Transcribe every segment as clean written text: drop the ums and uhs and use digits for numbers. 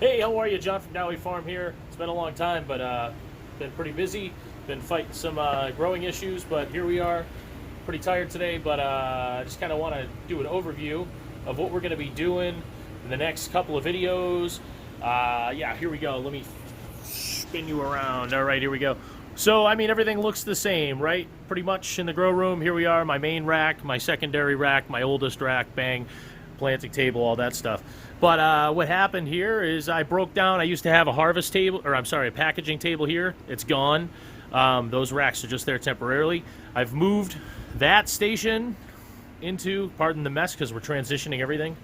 Hey, how are you? John from Dowie Farm here. It's been a long time, but been pretty busy. Been fighting some growing issues, but here we are. Pretty tired today, but I just kind of want to do an overview of what we're going to be doing in the next couple of videos. Yeah, here we go. Let me spin you around. All right, here we go. So, I mean, everything looks the same, right? Pretty much in the grow room. Here we are, my main rack, my secondary rack, my oldest rack, bang, planting table, all that stuff. But what happened here is I broke down. I used to have a harvest table, or I'm sorry, a packaging table here. It's gone. Those racks are just there temporarily. I've moved that station into, pardon the mess because we're transitioning everything,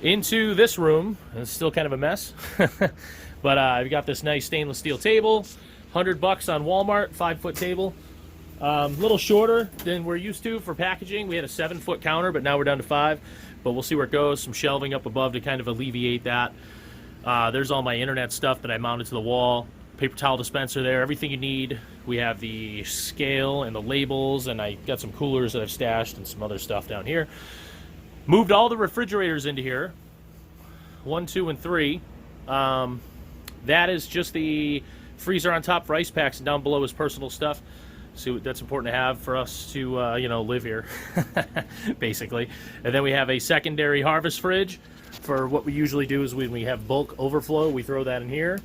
into this room. It's still kind of a mess. But I've got this nice stainless steel table, $100 on Walmart, 5-foot table. A little shorter than we're used to for packaging. We had a 7-foot counter, but now we're down to 5. But we'll see where it goes. Some shelving up above to kind of alleviate that. There's all my internet stuff that I mounted to the wall. Paper towel dispenser there, everything you need. We have the scale and the labels, and I got some coolers that I've stashed and some other stuff down here. Moved all the refrigerators into here, 1, 2, and 3. That is just the freezer on top for ice packs, and down below is personal stuff. So that's important to have for us to, you know, live here, basically. And then we have a secondary harvest fridge for what we usually do is when we have bulk overflow, we throw that in here.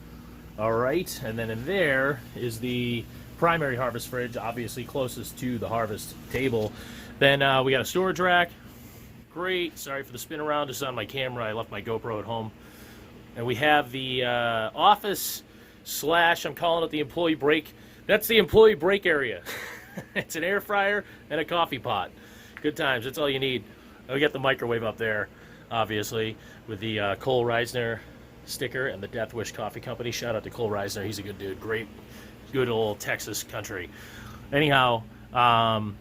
All right, and then in there is the primary harvest fridge, obviously closest to the harvest table. Then we got a storage rack. Great, sorry for the spin around, just on my camera. I left my GoPro at home. And we have the office slash, I'm calling it the employee break. That's the employee break area. It's an air fryer and a coffee pot. Good times, that's all you need. We got the microwave up there, obviously, with the Cole Reisner sticker and the Death Wish Coffee Company. Shout out to Cole Reisner, he's a good dude. Great, good old Texas country. Anyhow, some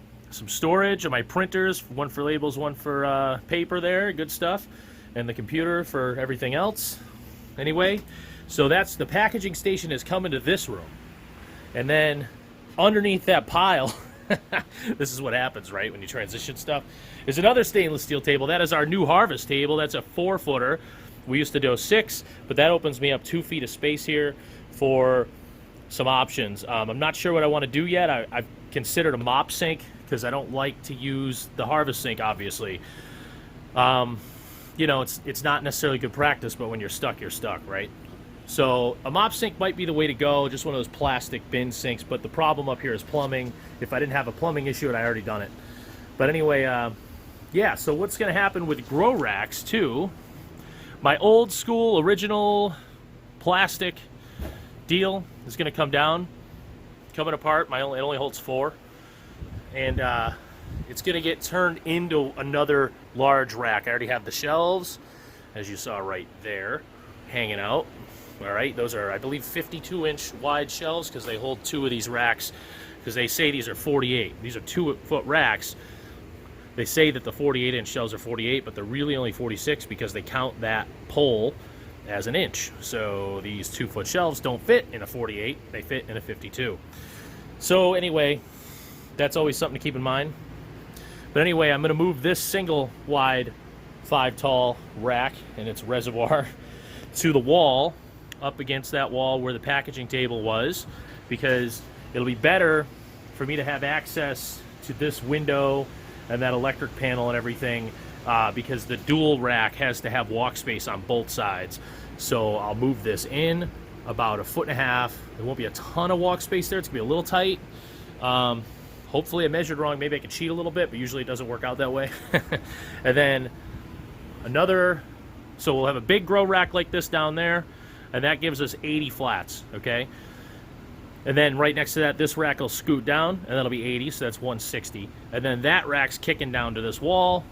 storage of my printers, one for labels, one for paper there, good stuff. And the computer for everything else. Anyway, so that's the packaging station is coming to this room. And then underneath that pile, this is what happens, right, when you transition stuff, is another stainless steel table. That is our new harvest table. That's a 4-footer. We used to do 6, but that opens me up 2 feet of space here for some options. I'm not sure what I want to do yet. I've considered a mop sink because I don't like to use the harvest sink, obviously. You know, it's not necessarily good practice, but when you're stuck, right? So a mop sink might be the way to go, just one of those plastic bin sinks, but the problem up here is plumbing. If I didn't have a plumbing issue, I'd already done it. But anyway, yeah, so what's going to happen with grow racks, too, my old school, original plastic deal is going to come down, coming apart. It only holds 4. And it's going to get turned into another large rack. I already have the shelves, as you saw right there, hanging out. All right, those are, I believe, 52-inch wide shelves because they hold 2 of these racks because they say these are 48. These are 2-foot racks. They say that the 48-inch shelves are 48, but they're really only 46 because they count that pole as an inch. So these 2-foot shelves don't fit in a 48. They fit in a 52. So anyway, that's always something to keep in mind. But anyway, I'm going to move this single wide 5-tall rack and its reservoir to the wall, up against that wall where the packaging table was, because it'll be better for me to have access to this window and that electric panel and everything, because the dual rack has to have walk space on both sides. So I'll move this in about 1.5 feet. There won't be a ton of walk space there. It's going to be a little tight. Hopefully I measured wrong. Maybe I could cheat a little bit, but usually it doesn't work out that way. And then another, so we'll have a big grow rack like this down there, and that gives us 80 flats, okay? And then right next to that, this rack will scoot down, and that'll be 80, so that's 160. And then that rack's kicking down to this wall,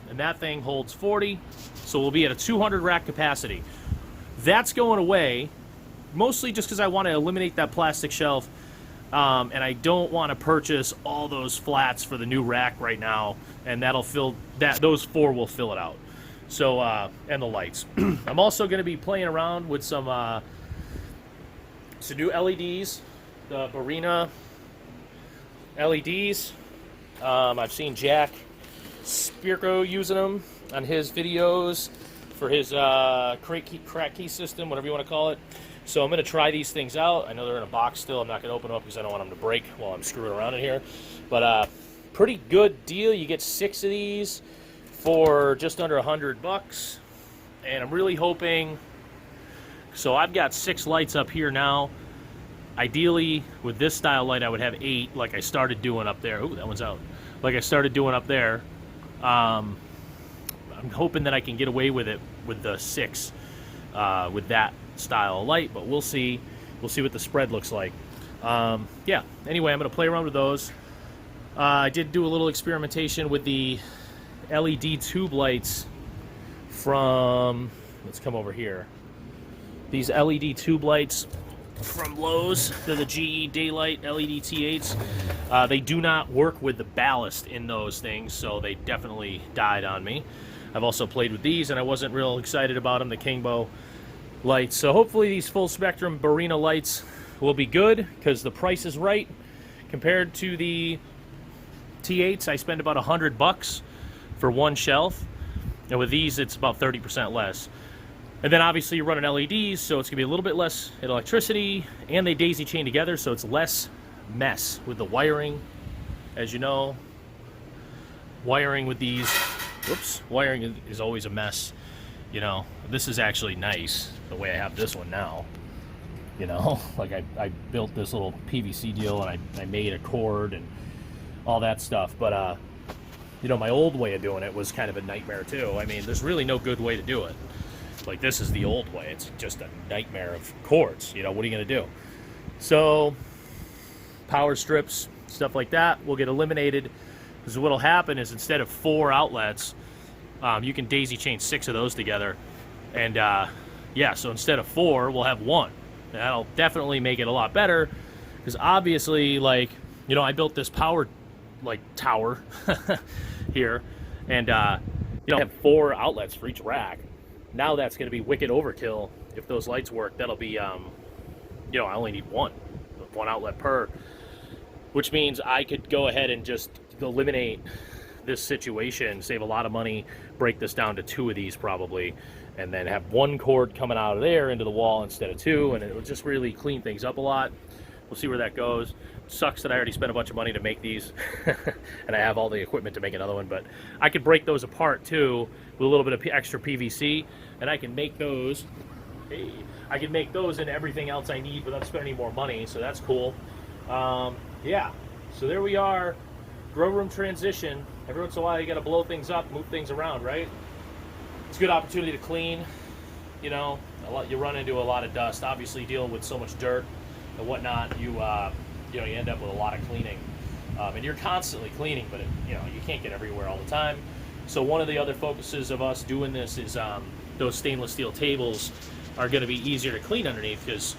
and that thing holds 40, so we'll be at a 200 rack capacity. That's going away, mostly just because I want to eliminate that plastic shelf, and I don't want to purchase all those flats for the new rack right now, and that'll fill, those 4 will fill it out. So, and the lights. I'm also going to be playing around with some new LEDs, the Barina LEDs. I've seen Jack Spirko using them on his videos for his crack key system, whatever you want to call it. So I'm going to try these things out. I know they're in a box still. I'm not going to open them up because I don't want them to break while I'm screwing around in here. But pretty good deal. You get 6 of these for just under $100. And I'm really hoping... So I've got 6 lights up here now. Ideally, with this style light, I would have 8, like I started doing up there. Ooh, that one's out. Like I started doing up there. I'm hoping that I can get away with it with the 6, with that style of light, but we'll see. We'll see what the spread looks like. Yeah, anyway, I'm going to play around with those. I did do a little experimentation with the LED tube lights from, let's come over here. These LED tube lights from Lowe's. They're the GE Daylight LED T8s. They do not work with the ballast in those things, so they definitely died on me. I've also played with these, and I wasn't real excited about them, the Kingbo lights. So hopefully these full spectrum Barina lights will be good, because the price is right. Compared to the T8s, I spend about $100 for one shelf, and with these it's about 30% less. And then obviously you're running LEDs, so it's going to be a little bit less in electricity, and they daisy chain together, so it's less mess with the wiring. As you know, wiring with these, whoops, wiring is always a mess. You know, this is actually nice, the way I have this one now. You know, like I built this little PVC deal, and I made a cord and all that stuff. But, you know, my old way of doing it was kind of a nightmare too. I mean, there's really no good way to do it. Like, this is the old way. It's just a nightmare of cords. You know, what are you going to do? So, power strips, stuff like that will get eliminated. Because what will happen is, instead of 4 outlets, you can daisy chain 6 of those together. And, yeah, so instead of 4, we'll have 1. And that'll definitely make it a lot better. Because obviously, like, you know, I built this power, like, tower here. And, you know, I have 4 outlets for each rack. Now that's going to be wicked overkill. If those lights work, that'll be, you know, I only need 1 outlet per, which means I could go ahead and just eliminate this situation, save a lot of money, break this down to 2 of these probably, and then have 1 cord coming out of there into the wall instead of 2, and it would just really clean things up a lot. We'll see where that goes. Sucks that I already spent a bunch of money to make these, and I have all the equipment to make another one, but I could break those apart too with a little bit of extra PVC, and I can make those. Hey, I can make those into everything else I need without spending any more money, so that's cool. Yeah, so there we are. Grow room transition. Every once in a while you got to blow things up, move things around, right? It's a good opportunity to clean. You know, you run into a lot of dust. Obviously, dealing with so much dirt and whatnot, you know, you end up with a lot of cleaning, and you're constantly cleaning, but you know, you can't get everywhere all the time. So one of the other focuses of us doing this is those stainless steel tables are going to be easier to clean underneath, because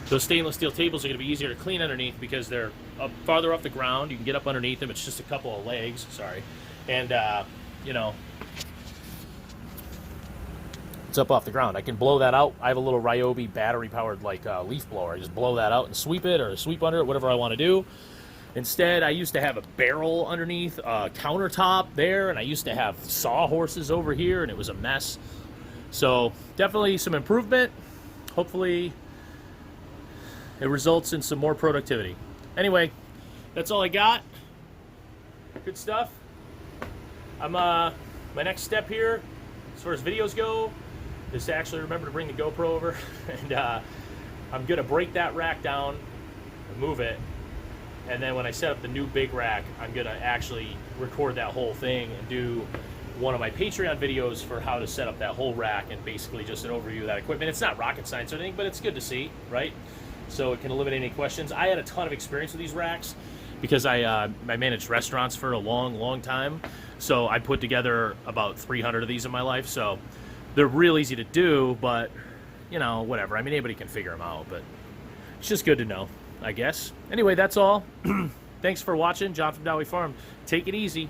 those stainless steel tables are going to be easier to clean underneath because they're up farther off the ground. You can get up underneath them. It's just a couple of legs, sorry, and you know, it's up off the ground. I can blow that out. I have a little Ryobi battery-powered like leaf blower. I just blow that out and sweep it, or sweep under it, whatever I want to do. Instead, I used to have a barrel underneath a countertop there, and I used to have sawhorses over here, and it was a mess. So definitely some improvement. Hopefully it results in some more productivity. Anyway, that's all I got. Good stuff. My next step here, as far as videos go, is to actually remember to bring the GoPro over, and I'm gonna break that rack down and move it, and then when I set up the new big rack, I'm gonna actually record that whole thing and do one of my Patreon videos for how to set up that whole rack, and basically just an overview of that equipment. It's not rocket science or anything, but it's good to see, right? So it can eliminate any questions. I had a ton of experience with these racks because I managed restaurants for a long time. So I put together about 300 of these in my life. So they're real easy to do, but, you know, whatever. I mean, anybody can figure them out, but it's just good to know, I guess. Anyway, that's all. Thanks for watching. John from Dowie Farm. Take it easy.